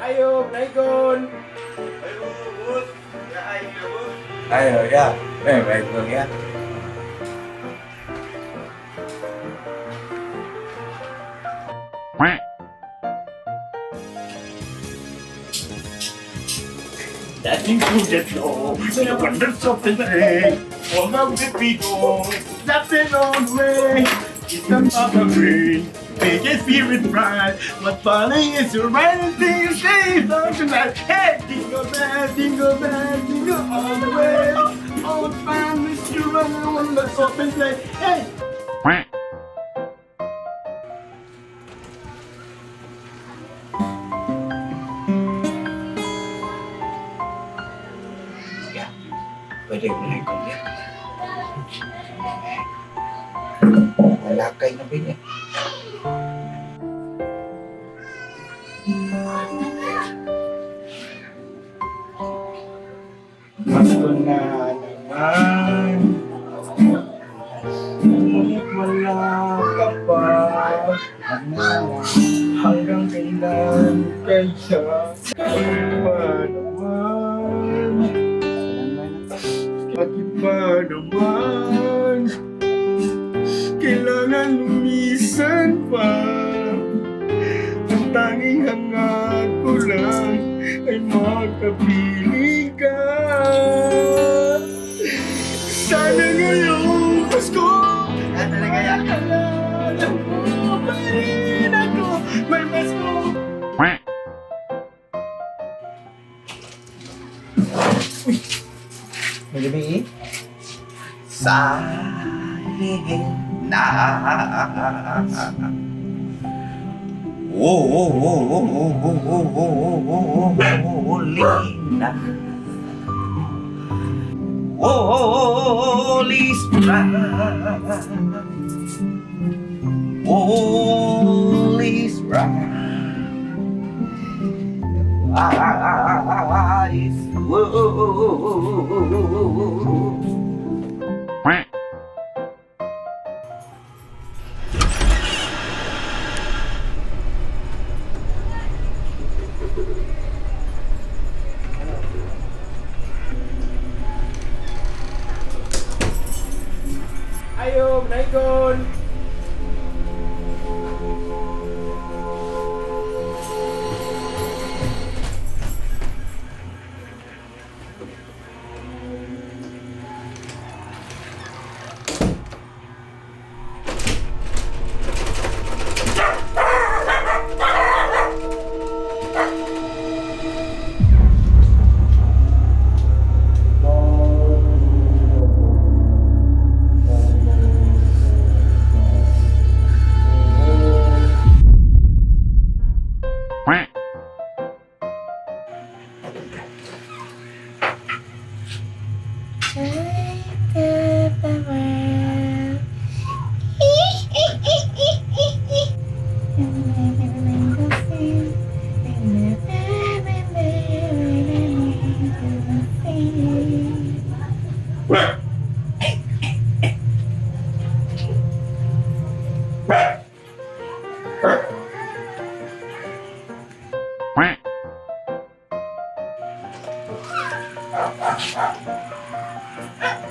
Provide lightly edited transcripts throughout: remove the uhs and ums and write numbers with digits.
Ayo, naikon. Ayo ya, baik dong ya. Dating sulit no, saya wonder something eh. Wag bibito, nothing on way. It's the mother rain, make it spirit bright. What falling is your right and things stay down tonight. Hey, jingle bell, jingle all the way. All the fun is you run on the open play. Hey. Ya, pwede ko na ikon ya. Malakay na ba niya? Pasko na naman, ngunit wala ka pa. Hanggang kailan kaya? Bakit ba naman? Kailangan lumisan pa. Ang tanging hangat ko lang ay makapili ka. Sana ngayong Pasko alala mo pa rin ako. May Pasko. May gabi Silent na. Holy Sprite, Holy Sprite, eyes, Ayo, naikon.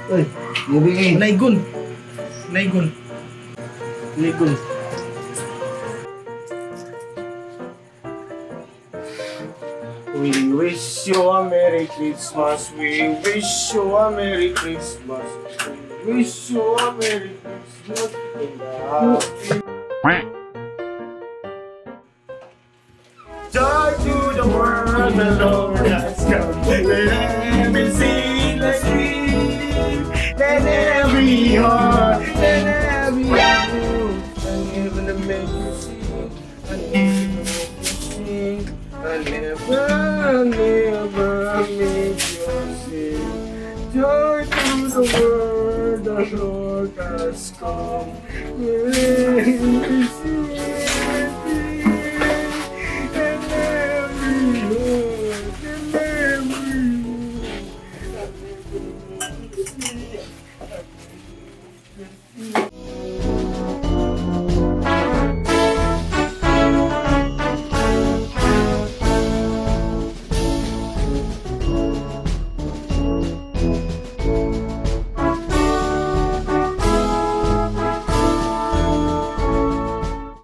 Uy, gabi Naigun. We wish you a Merry Christmas. We wish you a Merry Christmas. We wish you a Merry Christmas and a happy joy to the world. The Lord has come. Let me sing the sweet. Let every heart, let every heart, and even to make you sing, and even to make you sing. I never make you sing. Joy to the world, the Lord has come. Let me sing.